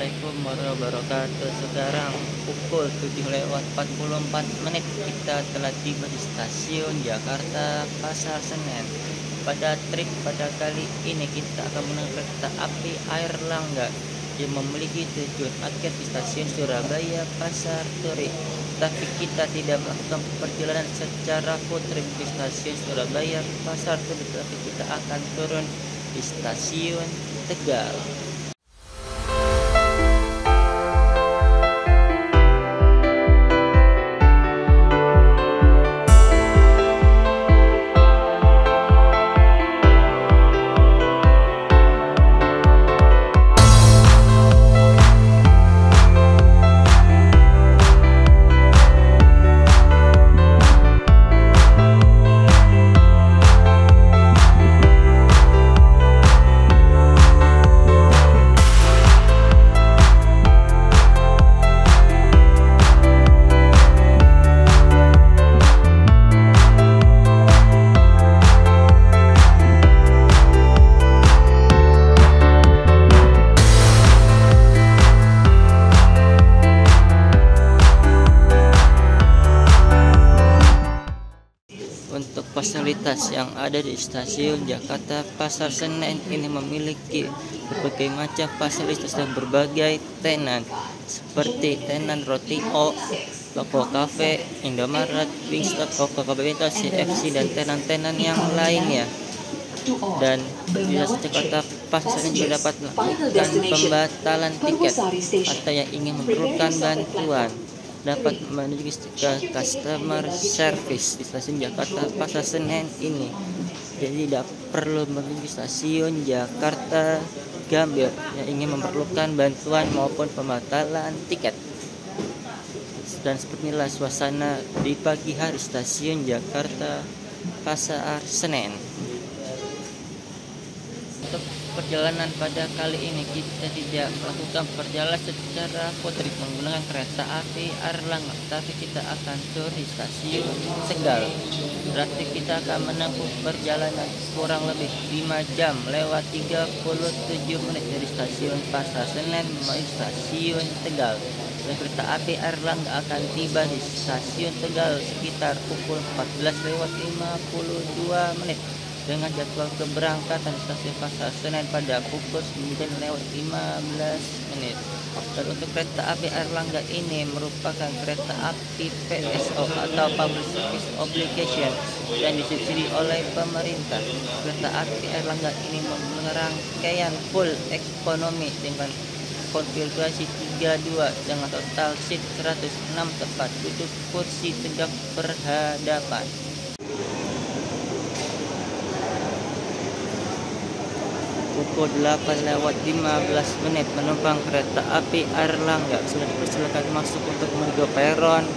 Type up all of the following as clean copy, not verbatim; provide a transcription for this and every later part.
Assalamualaikum warahmatullahi wabarakatuh. Sekarang pukul 7:44 kita telah tiba di stasiun Jakarta Pasar Senen. Pada trip pada kali ini kita akan menggunakan kereta api Airlangga yang memiliki tujuan akhir di stasiun Surabaya Pasar Turi. Tapi kita tidak melakukan perjalanan secara full trip di stasiun Surabaya Pasar Turi, tapi kita akan turun di stasiun Tegal. Untuk fasilitas yang ada di stasiun Jakarta Pasar Senen ini memiliki berbagai macam fasilitas dan berbagai tenan seperti tenan roti O, Loko Cafe, Indomaret, Wingstop, Coca-Cola, CFC dan tenan-tenan yang lainnya. Dan di Jakarta Pasar Senen juga dapat melakukan pembatalan tiket atau yang ingin memerlukan bantuan dapat menuju ke customer service di stasiun Jakarta Pasar Senen ini. Jadi tidak perlu menuju stasiun Jakarta Gambir yang ingin memerlukan bantuan maupun pembatalan tiket. Dan seperti inilah suasana di pagi hari stasiun Jakarta Pasar Senen. Untuk perjalanan pada kali ini kita tidak melakukan perjalanan secara full trip menggunakan kereta api Airlangga, tapi kita akan turun di stasiun Tegal. Berarti kita akan menempuh perjalanan kurang lebih 5 jam lewat 37 menit dari stasiun Pasar Senen menuju stasiun Tegal. Dan kereta api Airlangga akan tiba di stasiun Tegal sekitar pukul 14:52 dengan jadwal keberangkatan stasiun Pasar Senen pada pukul 9:15. Dan untuk kereta api Airlangga ini merupakan kereta api PSO atau Public Service Obligation dan disubsidi oleh pemerintah. Kereta api Airlangga ini memiliki rangkaian full ekonomi dengan konfigurasi 32 dengan total seat 106 tempat duduk kursi tegak berhadapan. Pukul 8:15 penumpang kereta api Airlangga sudah dipersilakan masuk untuk menuju peron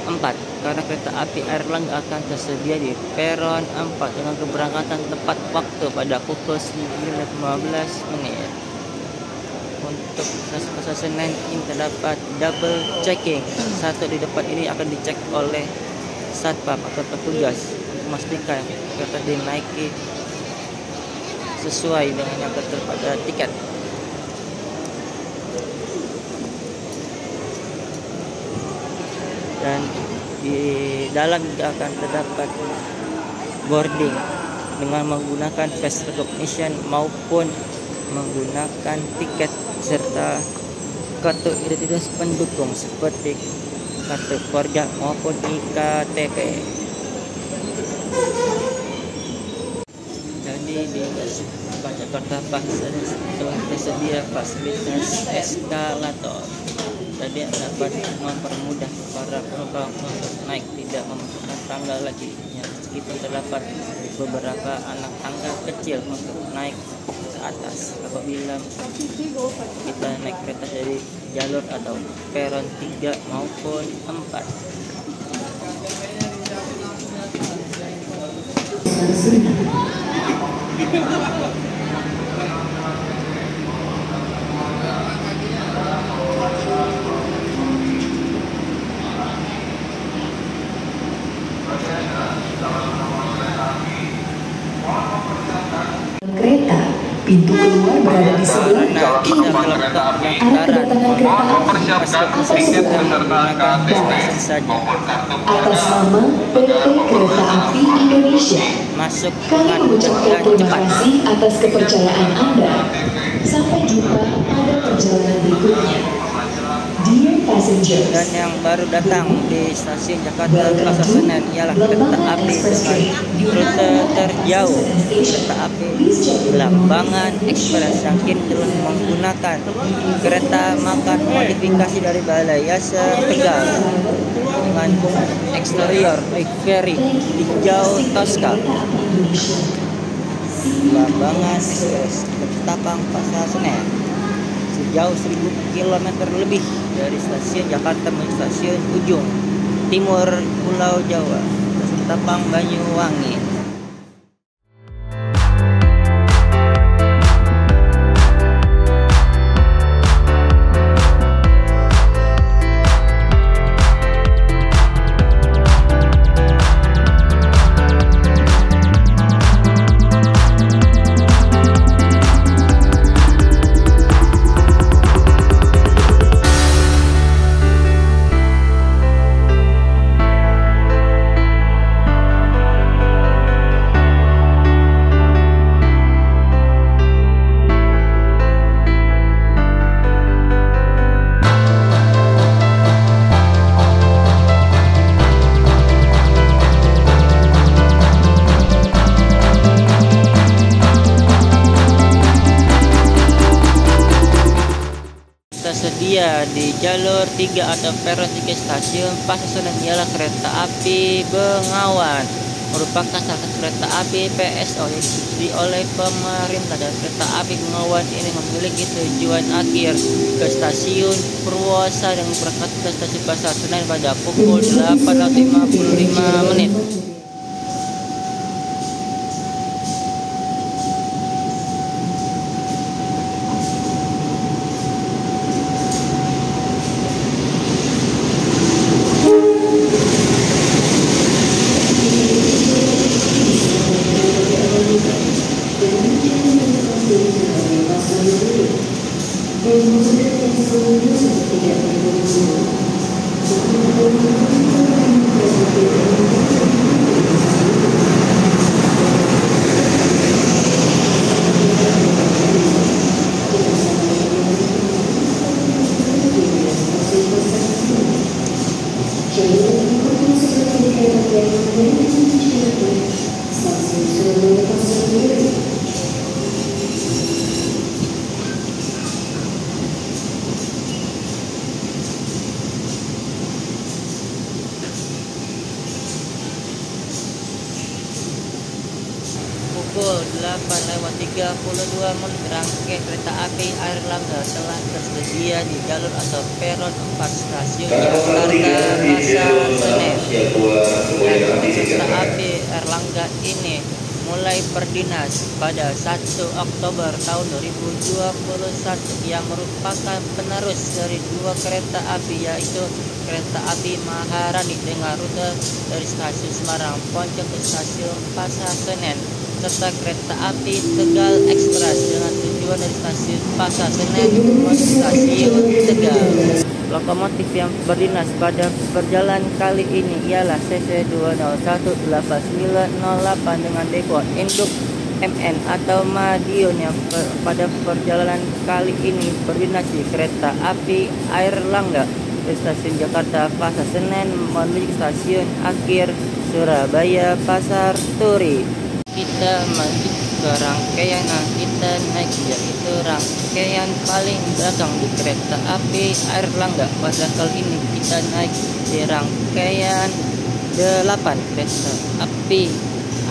4 karena kereta api Airlangga akan tersedia di peron 4 dengan keberangkatan tepat waktu pada pukul 9:15. Untuk stasiun Pasar Senen ini terdapat double checking. Satu di depan ini akan dicek oleh satpam atau petugas untuk memastikan kereta dinaiki sesuai dengan yang tertera pada tiket. Dan di dalam juga akan terdapat boarding dengan menggunakan face recognition maupun menggunakan tiket serta kartu identitas pendukung seperti kartu keluarga maupun IKTP. Jadi di Jakarta Pasar telah tersedia fasilitas eskalator. Jadi dapat mempermudah para penumpang untuk naik, tidak membutuhkan tangga lagi. Meskipun terdapat beberapa anak tangga kecil untuk naik ke atas apabila kita naik kereta dari jalur atau peron 3 maupun 4. Kereta, pintu keluar berada di sebelah karena kiri. tidak melakukan Arah pendaftaran kedatangan kereta api meskipun sesudah menggunakan stesen saja. atas nama PT Kereta Api Indonesia. Masuk Kami dengan mengucapkan terima cepat. kasih atas kepercayaan Anda. Sampai jumpa pada perjalanan berikutnya. Dear passengers, Dan yang baru datang di stasiun Jakarta Pasar Senen ialah kereta api dengan rute terjauh, kereta api Lambangan Express yang kini telah menggunakan kereta makan modifikasi dari Balai Yasa Tegal dengan eksterior very hijau Tosca. Lambangan Express Ketapang Pasar Senen sejauh 1000 km lebih dari stasiun Jakarta menuju stasiun ujung timur Pulau Jawa, Ketapang Banyuwangi. Tersedia di jalur 3 atau peron 3 stasiun Pasar Senen ialah kereta api Bengawan, merupakan salah satu kereta api PSO yang disubsidi oleh pemerintah. Dan kereta api Bengawan ini memiliki tujuan akhir ke stasiun Purwosa dengan berangkat ke stasiun Pasar Senen pada pukul 8.55. Pukul 8.32 rangkaian kereta api Airlangga telah tersedia di jalur atau peron 4 stasiun Jakarta Pasar Senen. Dan kereta api Airlangga ini mulai berdinas pada 1 Oktober tahun 2021 yang merupakan penerus dari 2 kereta api, yaitu kereta api Maharani dengan rute dari stasiun Semarang Poncol ke stasiun Pasar Senen, serta kereta api Tegal Express dengan tujuan dari stasiun Pasar Senen menuju stasiun Tegal. Lokomotif yang berdinas pada perjalanan kali ini ialah CC2018908 dengan depo induk MN atau Madiun yang pada perjalanan kali ini berdinas di kereta api Airlangga dari stasiun Jakarta Pasar Senen menuju stasiun akhir Surabaya Pasar Turi. Kita menuju ke rangkaian yang kita naik, yaitu rangkaian paling belakang di kereta api Airlangga. Pada kali ini kita naik di rangkaian 8 kereta api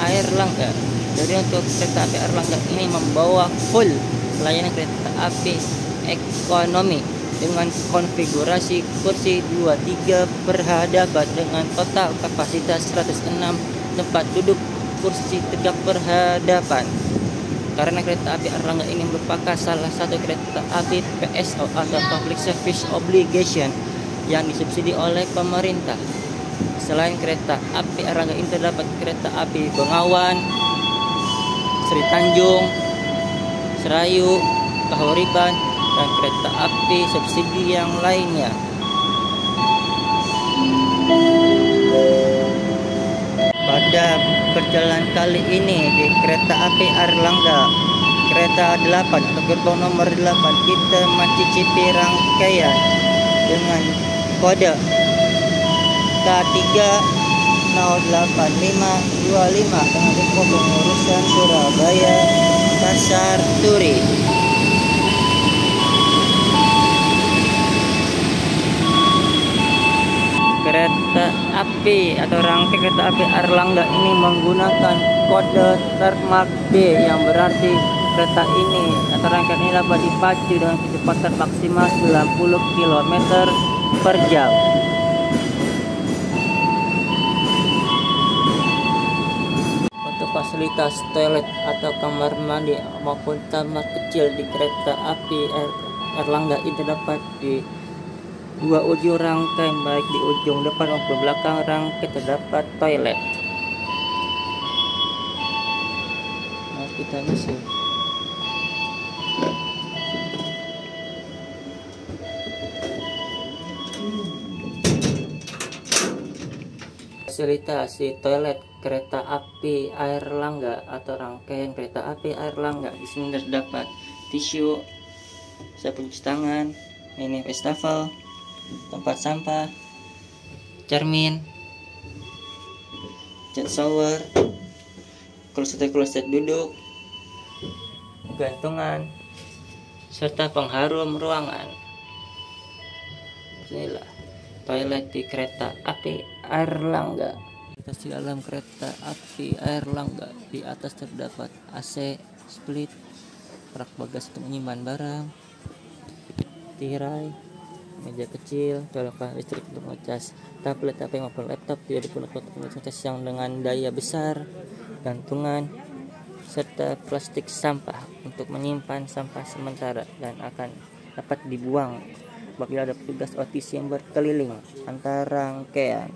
Airlangga. Jadi untuk kereta api Airlangga ini membawa full layanan kereta api ekonomi dengan konfigurasi kursi 23 berhadapan dengan total kapasitas 106 tempat duduk kursi tegak berhadapan. Karena kereta api Airlangga ini merupakan salah satu kereta api PSO atau Public Service Obligation yang disubsidi oleh pemerintah. Selain kereta api Airlangga ini terdapat kereta api Bengawan, Sri Tanjung, Serayu, Kahuriban, dan kereta api subsidi yang lainnya. Pada perjalanan kali ini di kereta api Airlangga kereta 8 atau gerbong nomor 8, kita mencicipi rangkaian dengan kode K3085525 dengan depo pengurusan Surabaya Pasar Turi. Kereta api atau rangkai kereta api Airlangga ini menggunakan kode Termark B, yang berarti kereta ini atau rangkaian ini dapat dipacu dengan kecepatan maksimal 90 km per jam. Untuk fasilitas toilet atau kamar mandi maupun kamar kecil di kereta api Airlangga ini terdapat di dua ujung rangkai, baik di ujung depan maupun belakang rangkai terdapat toilet. Nah, kita masuk. Fasilitas di toilet kereta api Airlangga atau rangkaian kereta api Airlangga di sini terdapat tisu, sabun cuci tangan, mini wastafel, tempat sampah, cermin, cat shower, kloset duduk, gantungan, serta pengharum ruangan. Inilah toilet di kereta api Airlangga. Di dalam kereta api Airlangga, di atas terdapat AC, split, rak bagasi untuk menyimpan barang, tirai, meja kecil, colokan listrik untuk ngecas tablet, HP maupun laptop, tidak digunakan untuk ngecas yang dengan daya besar, gantungan, serta plastik sampah untuk menyimpan sampah sementara dan akan dapat dibuang apabila ada petugas OTC yang berkeliling antar rangkaian.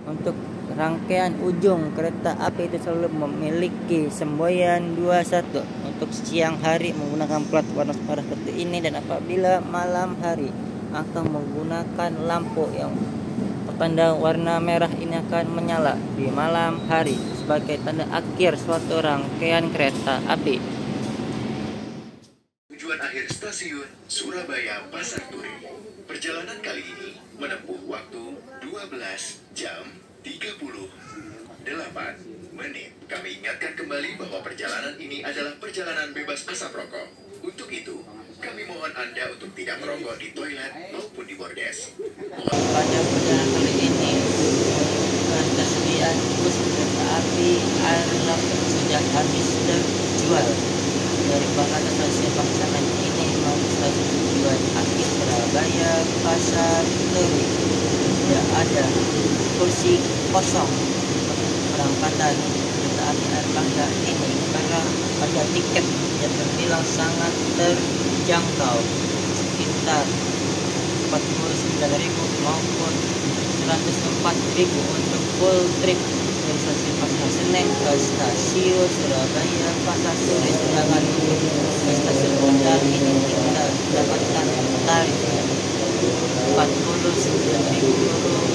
Untuk rangkaian ujung kereta api itu selalu memiliki semboyan 21 untuk siang hari menggunakan plat warna merah seperti ini, dan apabila malam hari akan menggunakan lampu yang bertanda warna merah ini akan menyala di malam hari sebagai tanda akhir suatu rangkaian kereta api. Tujuan akhir stasiun Surabaya Pasar Turi. Perjalanan kali ini menempuh waktu 12 jam 38 menit. Kami ingatkan kembali bahwa perjalanan ini adalah perjalanan bebas asap rokok. Untuk itu, kami mohon Anda untuk tidak merokok di toilet maupun di bordes. Pada perjalanan kali ini, ketersediaan bus kereta api Airlangga sudah habis terjual. Dari Jakarta stasiun Paksana ini mau stasiun tujuan akhir Surabaya Pasar Turi, tidak ada kursi kosong keberangkatan kereta api Airlangga ini karena harga tiket yang terbilang sangat terjangkau, sekitar 49.000 maupun 104.000 untuk full trip dari stasiun Pasar Senen ke stasiun Surabaya Pasar Turi. Sedangkan untuk ke stasiun Bandar ini kita dapatkan tarif Rp49.000 untuk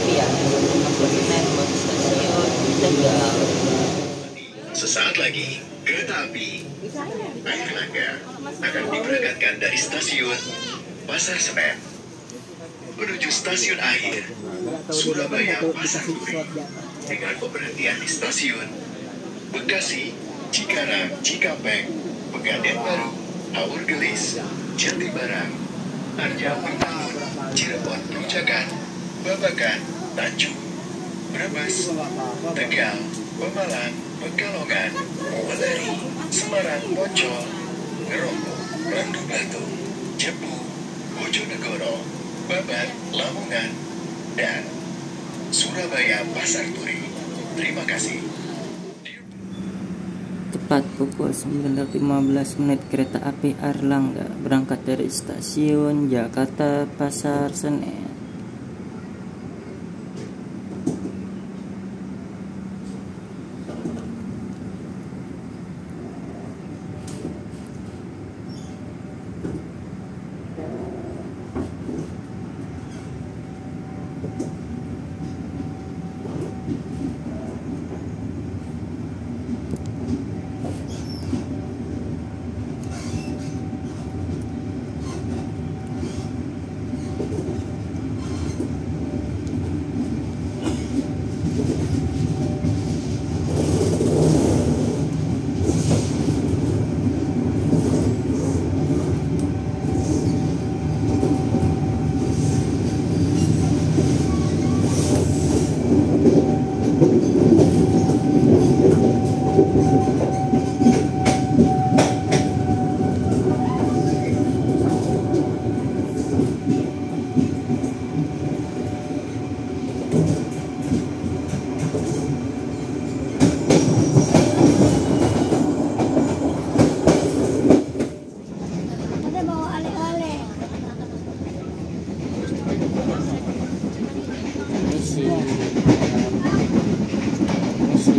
Pasar Senen ke stasiun Tegal. Sesaat lagi, kereta api Airlangga akan diberangkatkan dari stasiun Pasar Senen menuju stasiun akhir Surabaya Pasar Turi dengan pemberhentian di stasiun Bekasi, Cikarang, Cikampek, Pegadaian Baru, Haur Gelis, Jatibarang, Arjawin Bangun, Cirebon Perujakan, Babakan, Tanjung, Brebes, Tegal, Pemalang, Pekalongan, Weleri, Semarang, Poncol, Ngeroko, Randu Batu, Jebu, Bojonegoro, Babat, Lamongan, dan Surabaya Pasar Turi. Terima kasih. Tepat pukul 9.15 kereta api Airlangga berangkat dari stasiun Jakarta Pasar Senen. Ada bawa oleh-oleh. Misi. Misi.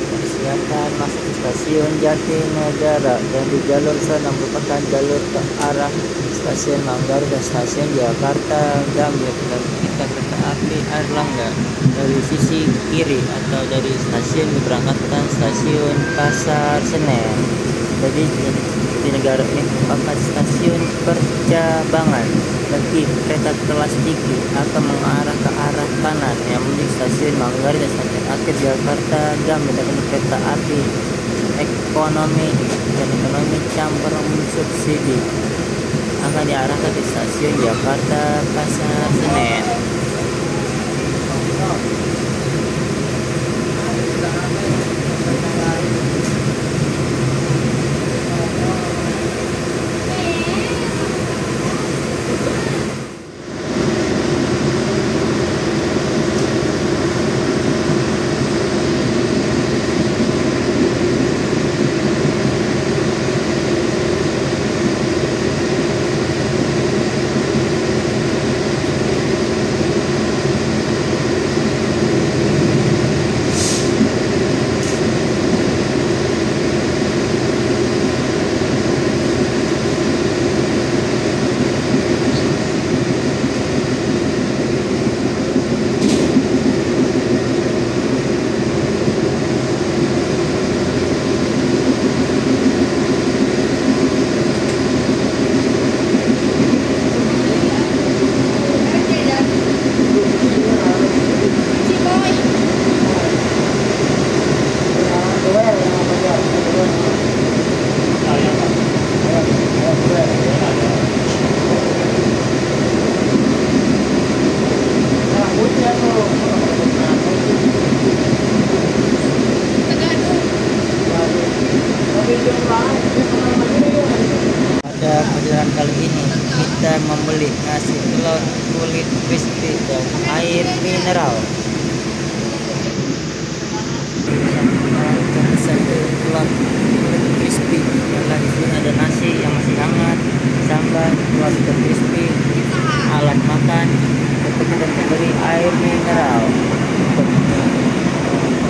Persiapan masuk ke stasiun Jatinegara dan di jalur sana merupakan jalur ke arah stasiun Manggarai dan stasiun Jakarta Gambir, dan kita kereta api Airlangga dari sisi kiri atau dari stasiun diberangkatkan stasiun Pasar Senen. Jadi Jatinegara ini merupakan stasiun percabangan bagi kereta kelas tinggi akan mengarah ke arah kanan yang menuju stasiun Manggarai dan stasiun akhir Jakarta Gambir, dan kereta api ekonomi dan ekonomi campur subsidi akan diarahkan ke stasiun Jakarta Pasar Senen. Pada perjalanan kali ini kita membeli nasi telur kulit crispy dan air mineral. Satu telur kulit crispy, yang di sini ada nasi yang masih hangat, sambal, telur kulit crispy, alat makan, untuk kita membeli air mineral.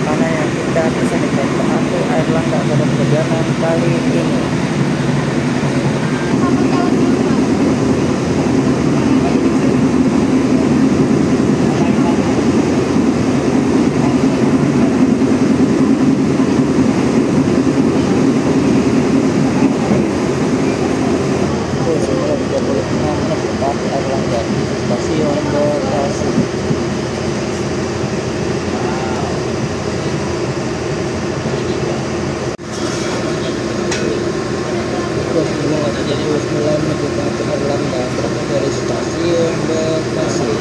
Karena yang kita pesan di kereta api Airlangga pada perjalanan kali ini. Stasiun Bekasi. Jadi mulai menuju ke Airlangga berangkat dari stasiun Bekasi.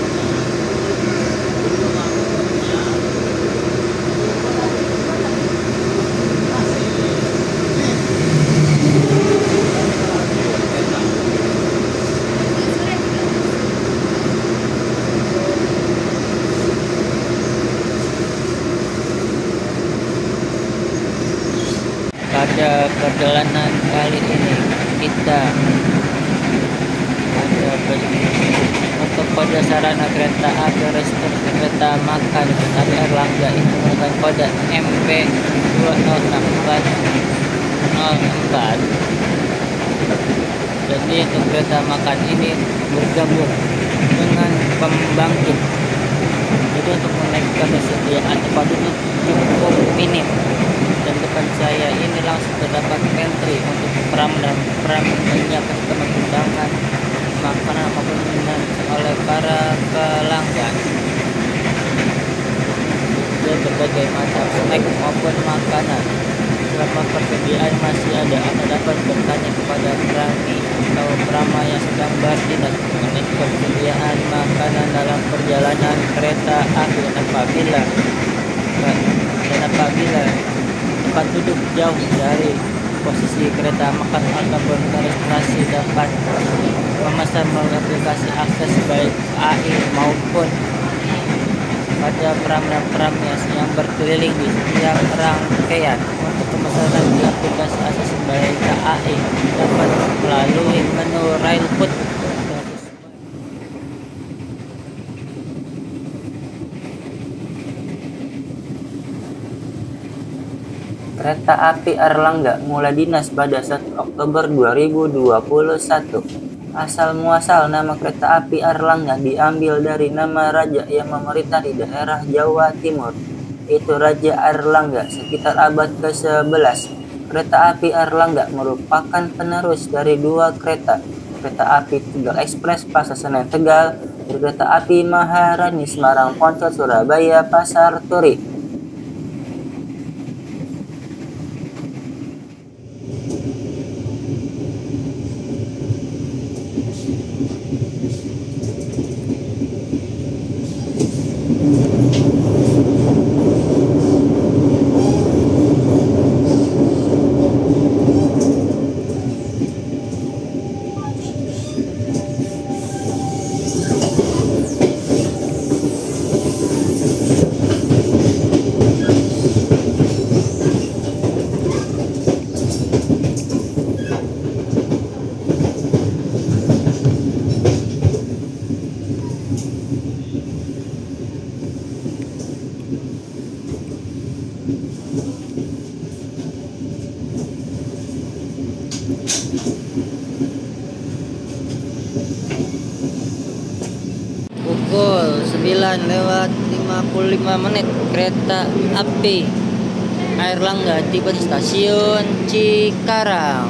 perjalanan kali ini kita ada untuk kode sarana kereta api restoran kereta makan kereta api Airlangga ini menggunakan kode MP 206404. Jadi untuk kereta makan ini bergabung dengan pembangkit. Jadi untuk menaikkan kesediaan tempat duduk cukup minim. Dan depan saya ini langsung terdapat pantry untuk pram dan pram menyiapkan teman undangan makanan apapun minat oleh para pelanggan. Dan berbagai macam snack maupun makanan. Selama persediaan masih ada, Anda dapat bertanya kepada prami atau prama yang sedang bertindak mengenai persediaan makanan dalam perjalanan kereta api dan apabila tempat duduk jauh dari posisi kereta makan ataupun registrasi dapat memesan melalui aplikasi akses baik AI maupun pada pram yang berkeliling di setiap rangkaian. Untuk pemesanan di aplikasi akses baik AI dapat melalui menu Railfood. Kereta api Airlangga mulai dinas pada 1 Oktober 2021. Asal muasal nama kereta api Airlangga diambil dari nama raja yang memerintah di daerah Jawa Timur, yaitu Raja Airlangga sekitar abad ke-11. Kereta api Airlangga merupakan penerus dari dua kereta api Tegal Express Pasar Senen Tegal dan kereta api Maharani Semarang Poncol Surabaya Pasar Turi. Pukul 9:55 kereta api Airlangga tiba di stasiun Cikarang.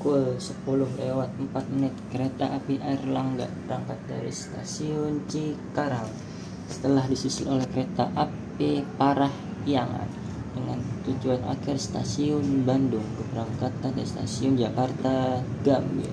Pukul 10:04 kereta api Airlangga berangkat dari stasiun Cikarang setelah disusul oleh kereta api Parahyangan dengan tujuan akhir stasiun Bandung, keberangkatan dari stasiun Jakarta Gambir.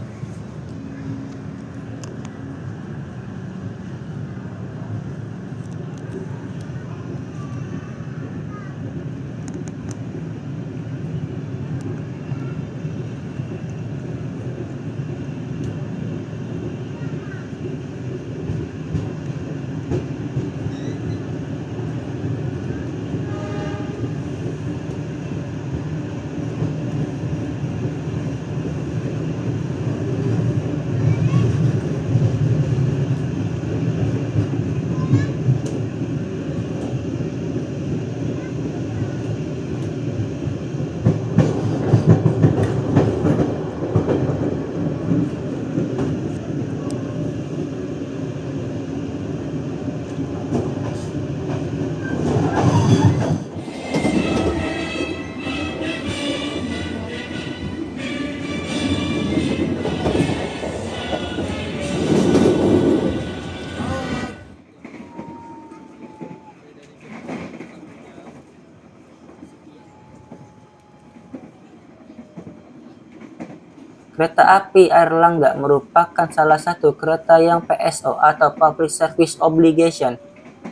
Kereta api Airlangga merupakan salah satu kereta yang PSO atau Public Service Obligation,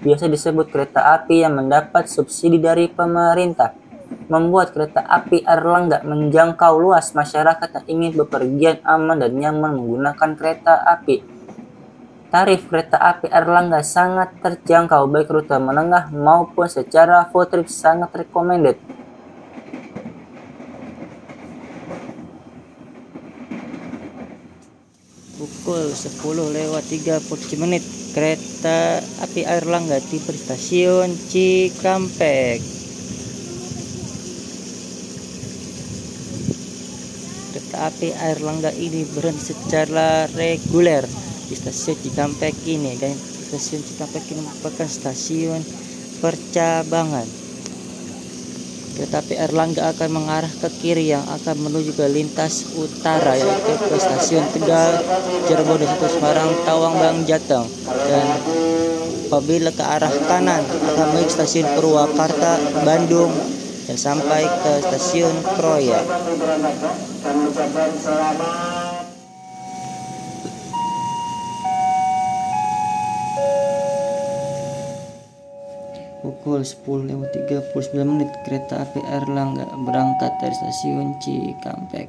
biasa disebut kereta api yang mendapat subsidi dari pemerintah, membuat kereta api Airlangga menjangkau luas masyarakat yang ingin bepergian aman dan nyaman menggunakan kereta api. Tarif kereta api Airlangga sangat terjangkau baik rute menengah maupun secara full trip sangat recommended. Pukul 10:30 kereta api Airlangga tiba di stasiun Cikampek. Kereta api Airlangga ini berhenti secara reguler di stasiun Cikampek ini, dan stasiun Cikampek ini merupakan stasiun percabangan. Kereta api Airlangga akan mengarah ke kiri yang akan menuju ke lintas utara, yaitu ke stasiun Tegal, Cirebon, Semarang, Tawang, Bang, Jateng, dan apabila ke arah kanan akan menuju stasiun Purwakarta, Bandung, dan sampai ke stasiun Kroya. Pukul 10:39 kereta api Airlangga berangkat dari stasiun Cikampek.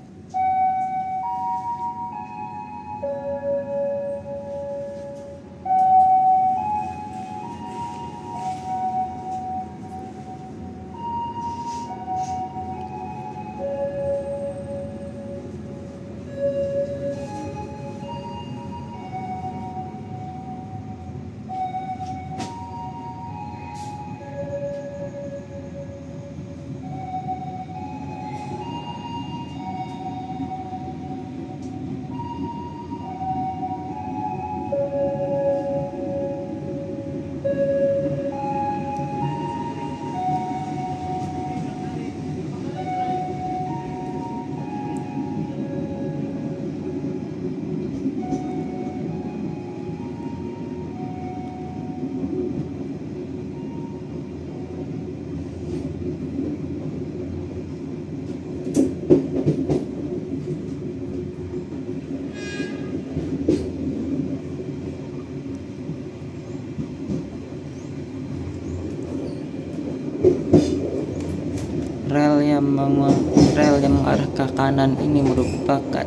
Rel yang mengarah ke kanan ini merupakan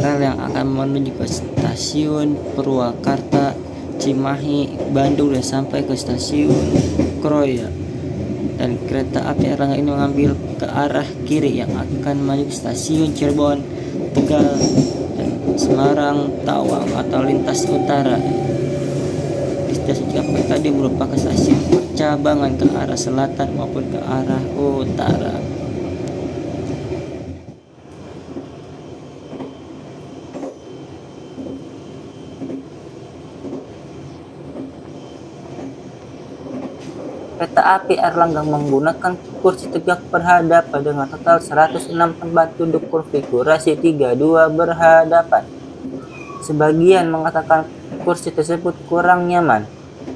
rel yang akan menuju ke stasiun Purwakarta, Cimahi, Bandung, dan sampai ke stasiun Kroya. Dan kereta api Airlangga ini mengambil ke arah kiri yang akan menuju ke stasiun Cirebon, Tegal, dan Semarang, Tawang atau lintas utara. Di stasiun Cikampek tadi merupakan stasiun percabangan ke arah selatan maupun ke arah utara. Kereta api Airlangga menggunakan kursi tegak berhadapan dengan total 106 tempat duduk konfigurasi 32 berhadapan. Sebagian mengatakan kursi tersebut kurang nyaman.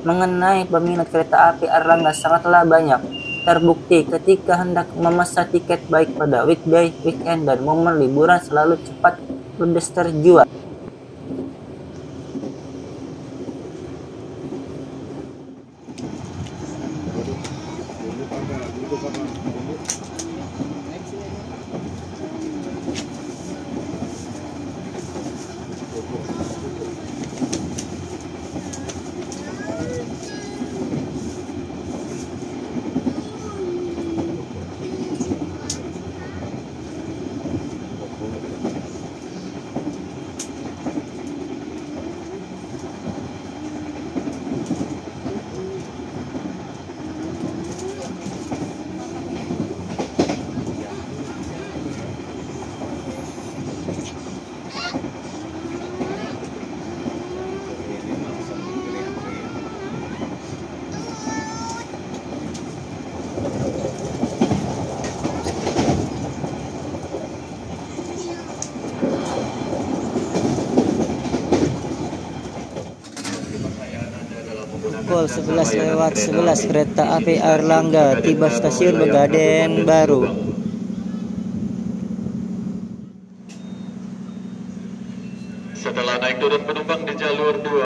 Mengenai peminat kereta api Airlangga sangatlah banyak. Terbukti ketika hendak memesan tiket baik pada weekday, weekend, dan momen liburan selalu cepat ludes terjual. Pukul 11:11 kereta api Airlangga tiba stasiun Pegadaian Baru. turun penumpang di jalur 2.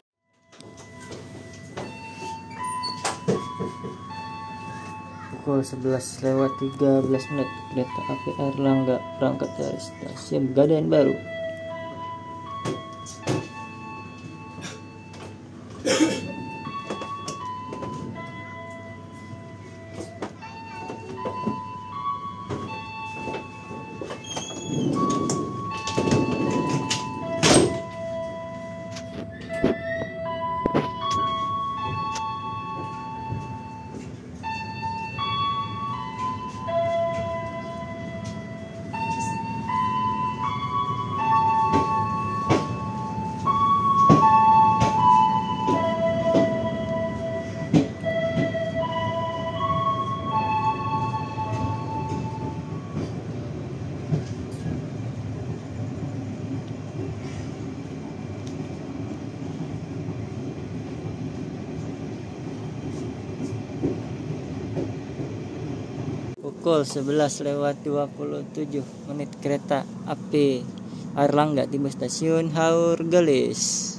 Pukul 11:13 kereta api Airlangga berangkat dari stasiun Pegadaian Baru. Pukul 11:27 kereta api Airlangga tiba stasiun Haurgelis.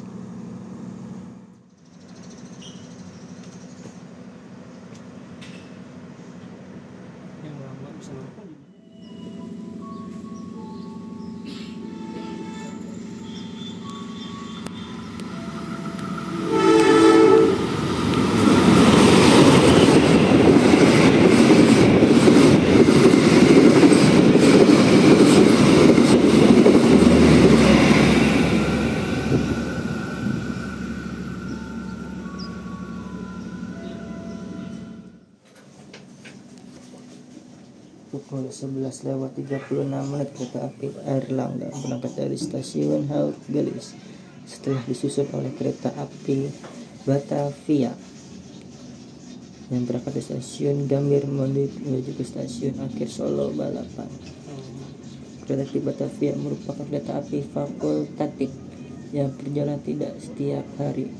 Pukul 11:36 kereta api Airlangga berangkat dari stasiun Haurgelis setelah disusul oleh kereta api Batavia yang berangkat dari stasiun Gambir menuju ke stasiun akhir Solo Balapan. Kereta api Batavia merupakan kereta api fakultatif yang berjalan tidak setiap hari.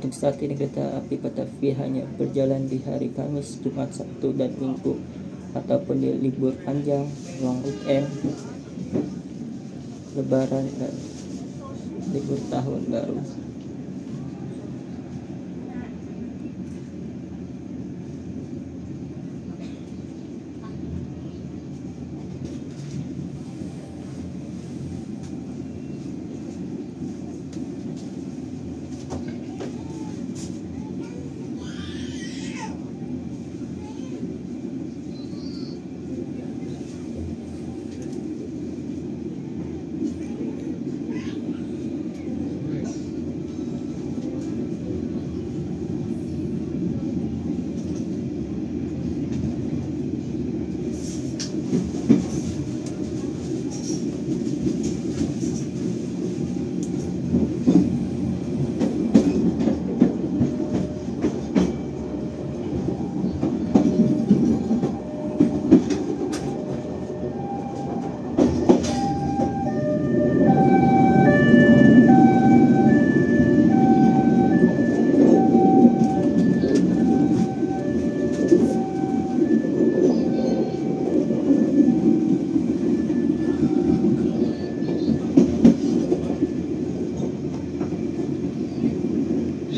Untuk saat ini kereta api Batavia hanya berjalan di hari Kamis, Jumat, Sabtu, dan Minggu ataupun di libur panjang, long weekend, Lebaran, dan libur tahun baru.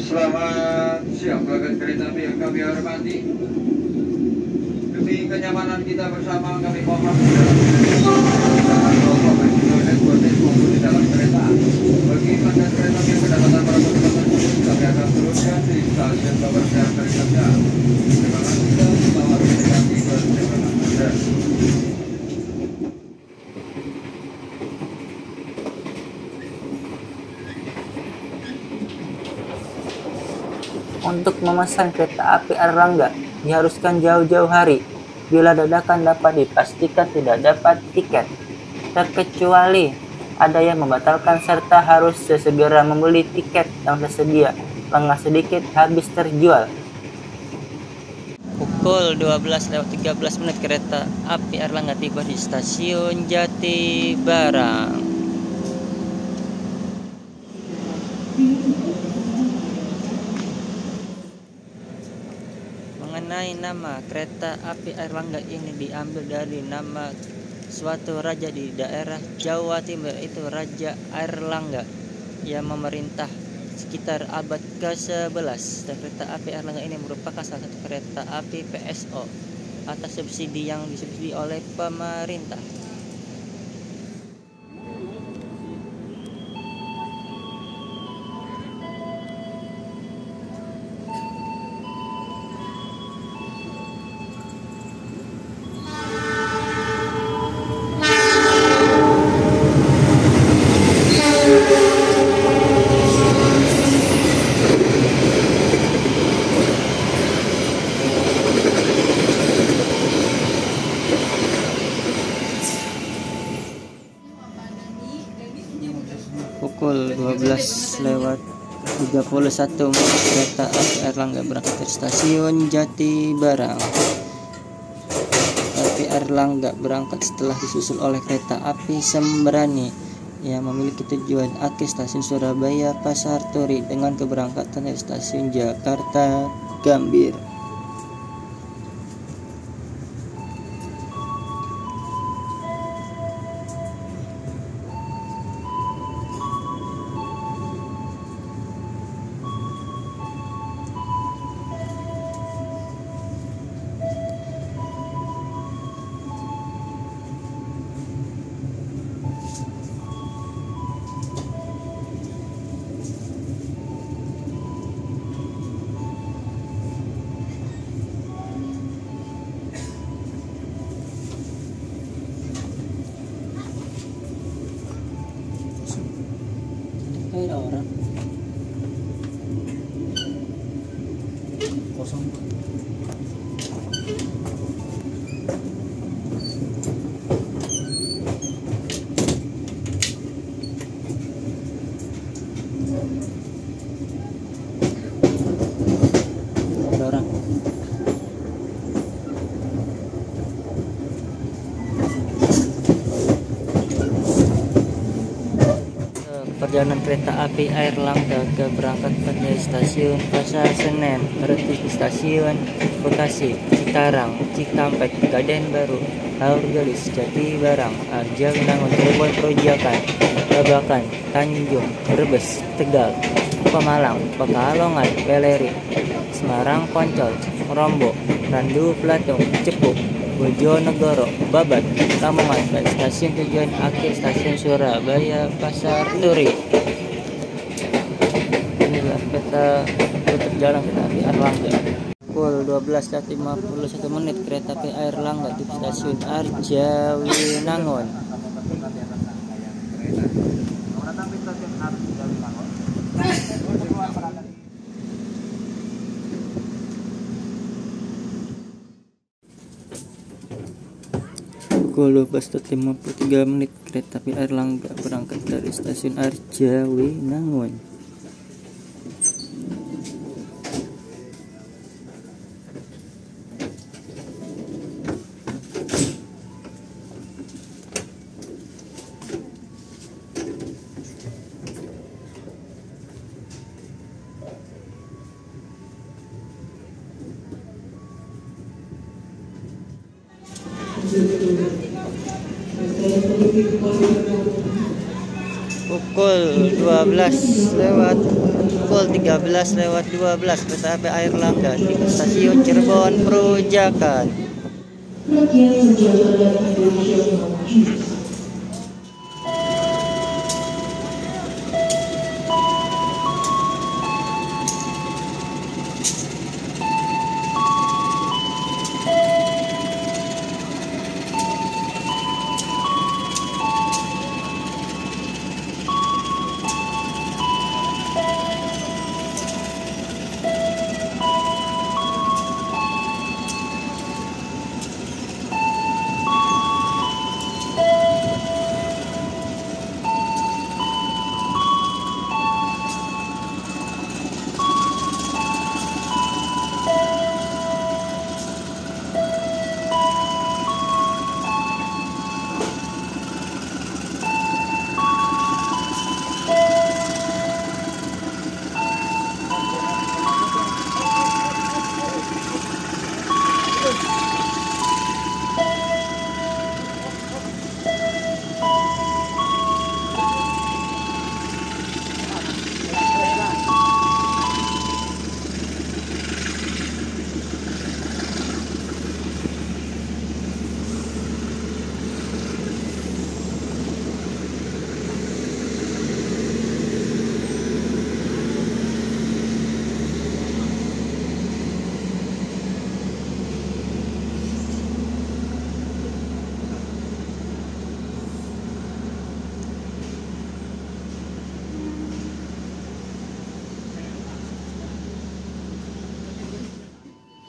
Selamat siang pelanggan kereta api yang kami hormati. Demi kenyamanan kita bersama, kami mohon di dalam kereta. Bagi pelanggan kereta api yang kedapatan para penumpang tersebut, kami akan turunkan di stasiun Kebersihan berikutnya. Terima kasih dan selamat menikmati perjalanan Anda. Untuk memesan kereta api Airlangga diharuskan jauh-jauh hari. Bila dadakan dapat dipastikan tidak dapat tiket, terkecuali ada yang membatalkan serta harus sesegera membeli tiket yang tersedia, lengah sedikit habis terjual. Pukul 12:13 kereta api Airlangga tiba di stasiun Jatibarang. Mengenai nama, kereta api Airlangga ini diambil dari nama suatu raja di daerah Jawa Timur, yaitu Raja Airlangga. yang memerintah sekitar abad ke-11, dan kereta api Airlangga ini merupakan salah satu kereta api PSO atas subsidi yang disubsidi oleh pemerintah. Pukul 12:31 kereta api Airlangga berangkat dari stasiun Jatibarang. Api Airlangga berangkat setelah disusul oleh kereta api Sembrani yang memiliki tujuan akhir stasiun Surabaya Pasar Turi dengan keberangkatan dari stasiun Jakarta Gambir. Ada orang kosong. Ada orang. Perjalanan kereta api Airlangga keberangkatan dari stasiun Pasar Senen berhenti di stasiun Bekasi, Cikarang, Cikampek, Gaden Baru, Haurgelis, Jatibarang, Arja, Winangun, Cirebon, Perujakan, Babakan, Tanjung, Brebes, Tegal, Pemalang, Pekalongan, Peleri, Semarang, Poncol, Rombo, Randu, Pelatung, Cepuk, Bojonegoro, Babat, Lamongan, dan stasiun tujuan akhir stasiun Surabaya Pasar Turi. Inilah peta tutup jalan kereta api Airlangga. Pukul 12:51 kereta api Airlangga di stasiun Arjawinangun. Pukul 12:53 kereta api Airlangga berangkat dari stasiun Arjawinangun. Pukul 13:12 kereta api Airlangga di stasiun Cirebon Perujakan.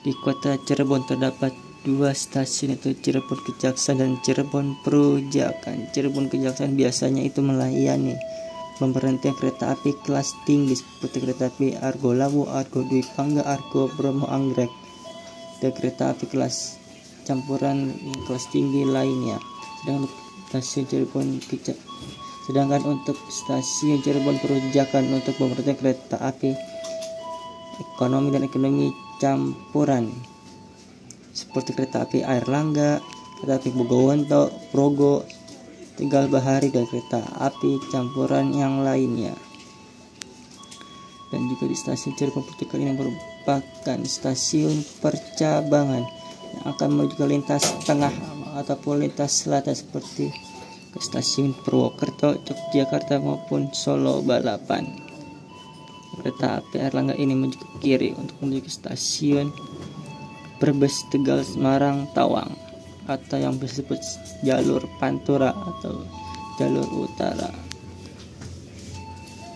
Di kota Cirebon terdapat 2 stasiun, yaitu Cirebon Kejaksaan dan Cirebon Perujakan. Cirebon Kejaksaan biasanya itu melayani pemberhentian kereta api kelas tinggi seperti kereta api Argo Lawu, Argo Dwi Pangga, Argo Bromo Anggrek, dan kereta api kelas campuran kelas tinggi lainnya. Sedangkan untuk stasiun Cirebon Perujakan untuk pemberhentian kereta api ekonomi dan ekonomi campuran seperti kereta api Airlangga, kereta api Bogowonto, Progo, Tegal Bahari, dan kereta api campuran yang lainnya. Dan juga di stasiun Cirebon Perujakan ini merupakan stasiun percabangan yang akan menuju ke lintas tengah ataupun lintas selatan seperti ke stasiun Purwokerto, Yogyakarta maupun Solo Balapan. Kereta api Airlangga ini menuju ke kiri untuk menuju ke stasiun Brebes, Tegal, Semarang, Tawang, atau yang disebut jalur Pantura atau jalur utara.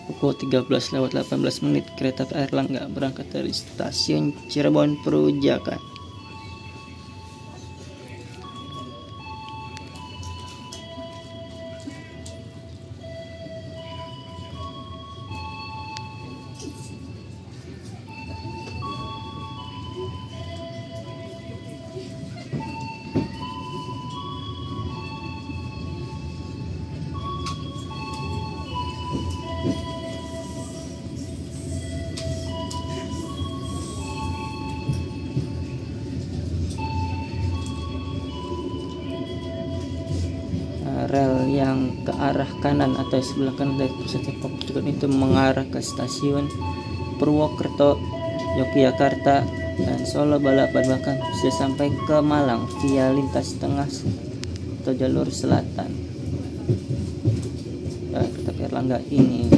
Pukul 13:18 kereta api Airlangga berangkat dari stasiun Cirebon Perujakan. Rel yang ke arah kanan atau sebelah kanan dari pusat Cirebon itu mengarah ke stasiun Purwokerto, Yogyakarta, dan Solo Balapan, bahkan bisa sampai ke Malang via lintas tengah atau jalur selatan. Dan kereta api Airlangga ini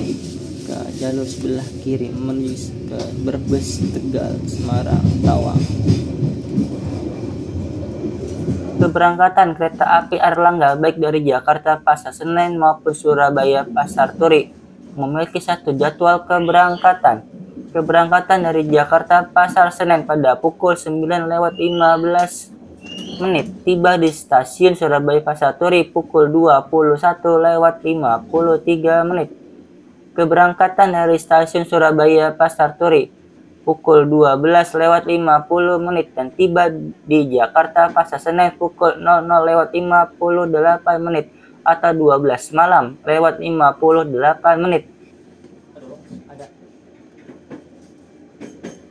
ke jalur sebelah kiri menuju ke Brebes, Tegal, Semarang, Tawang. Keberangkatan kereta api Airlangga baik dari Jakarta Pasar Senen maupun Surabaya Pasar Turi memiliki satu jadwal keberangkatan. Keberangkatan dari Jakarta Pasar Senen pada pukul 9:15 tiba di stasiun Surabaya Pasar Turi pukul 21:53. Keberangkatan dari stasiun Surabaya Pasar Turi pukul 12:50 dan tiba di Jakarta Pasar Senen pukul 00:58 atau 12 malam lewat 58 menit.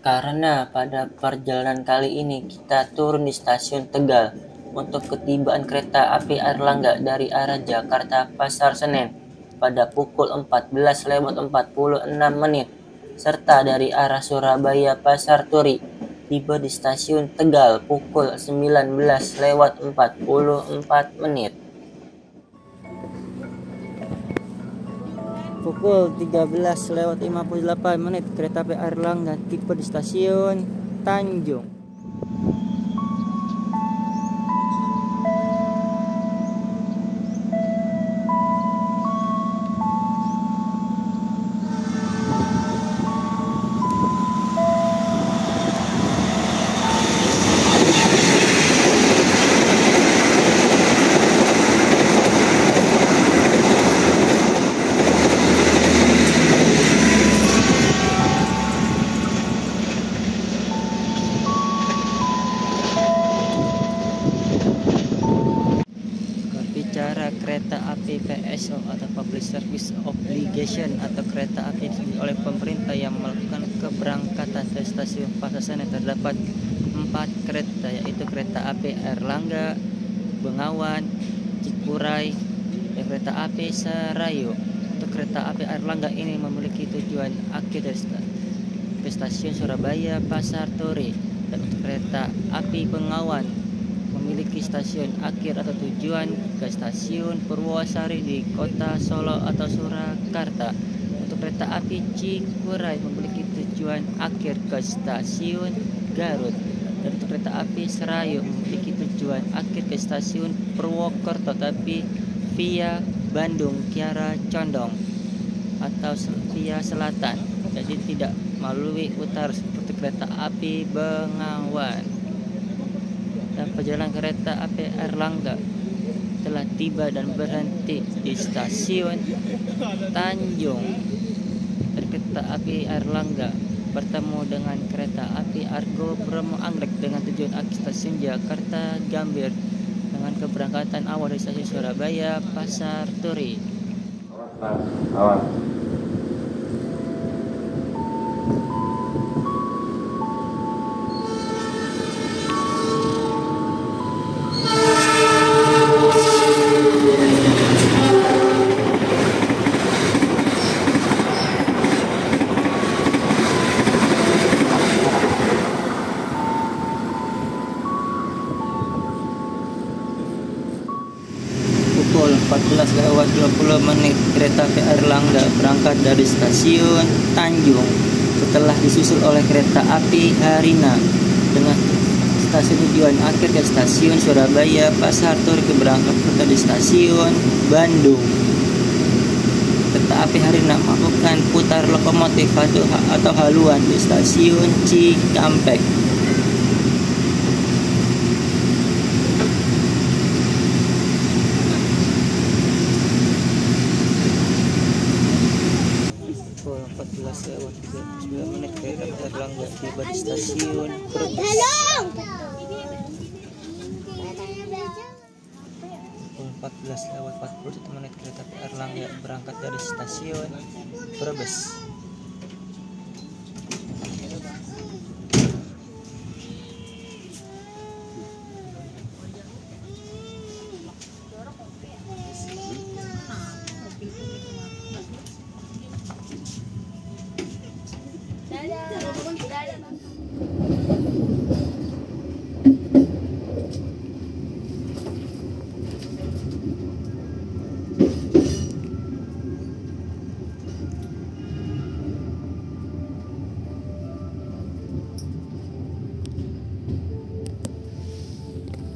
Karena pada perjalanan kali ini kita turun di stasiun Tegal untuk ketibaan kereta api Airlangga dari arah Jakarta Pasar Senen pada pukul 14:46 serta dari arah Surabaya Pasar Turi tiba di stasiun Tegal pukul 19:44. Pukul 13:58 kereta api Airlangga tiba di stasiun Tanjung. Kereta api PSO atau Public Service Obligation atau kereta api oleh pemerintah yang melakukan keberangkatan dari stasiun Pasar Senen terdapat 4 kereta, yaitu kereta api Airlangga, Bengawan, Cikuray, dan kereta api Serayu. Untuk kereta api Airlangga ini memiliki tujuan akhir dari stasiun Surabaya Pasar Turi, dan untuk kereta api Bengawan memiliki stasiun akhir atau tujuan ke stasiun Purwosari di kota Solo atau Surakarta. Untuk kereta api Cikuray memiliki tujuan akhir ke stasiun Garut. Dan untuk kereta api Serayu memiliki tujuan akhir ke stasiun Purwokerto tapi via Bandung Kiara Condong atau via selatan, jadi tidak melalui utara seperti kereta api Bengawan. Dan perjalanan kereta api Airlangga telah tiba dan berhenti di stasiun Tanjung. Kereta api Airlangga bertemu dengan kereta api Argo Bromo Anggrek dengan tujuan ke stasiun Jakarta Gambir dengan keberangkatan awal dari stasiun Surabaya Pasar Turi. Awas. Pukul 14:20 kereta api Airlangga berangkat dari stasiun Tanjung setelah disusul oleh kereta api Harina dengan stasiun tujuan akhir ke stasiun Surabaya Pasar Turi keberangkat kereta di stasiun Bandung. Kereta api Harina melakukan putar lokomotif atau haluan di stasiun Cikampek. Pukul 14:39 kereta api Airlangga tiba di stasiun Brebes. Pukul 14:41 kereta api Airlangga berangkat dari stasiun Brebes.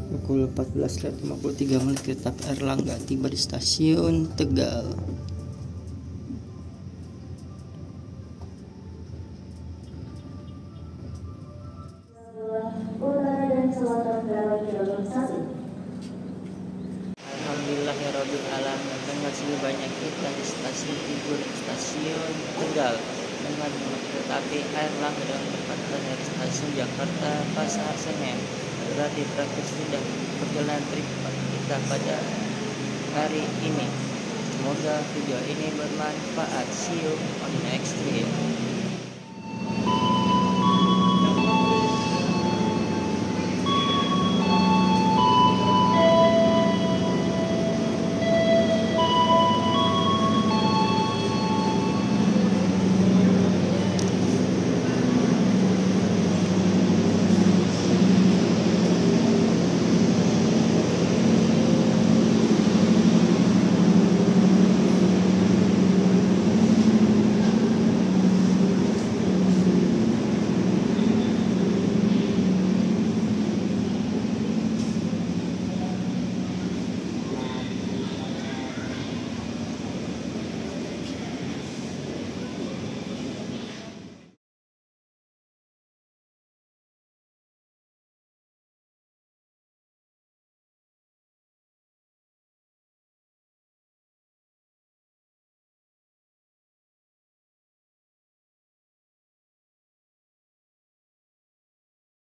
Pukul 14:53 kereta api Airlangga tiba di stasiun Tegal. Alhamdulillahirabbil alamin, dengan banyak kita di stasiun Tibur, stasiun Tegal dengan kereta api Airlangga dengan berangkat dari stasiun Jakarta Pasar Senen. Berarti terakhir sudah perjalanan trip kita pada hari ini. Semoga video ini bermanfaat. See you on next video.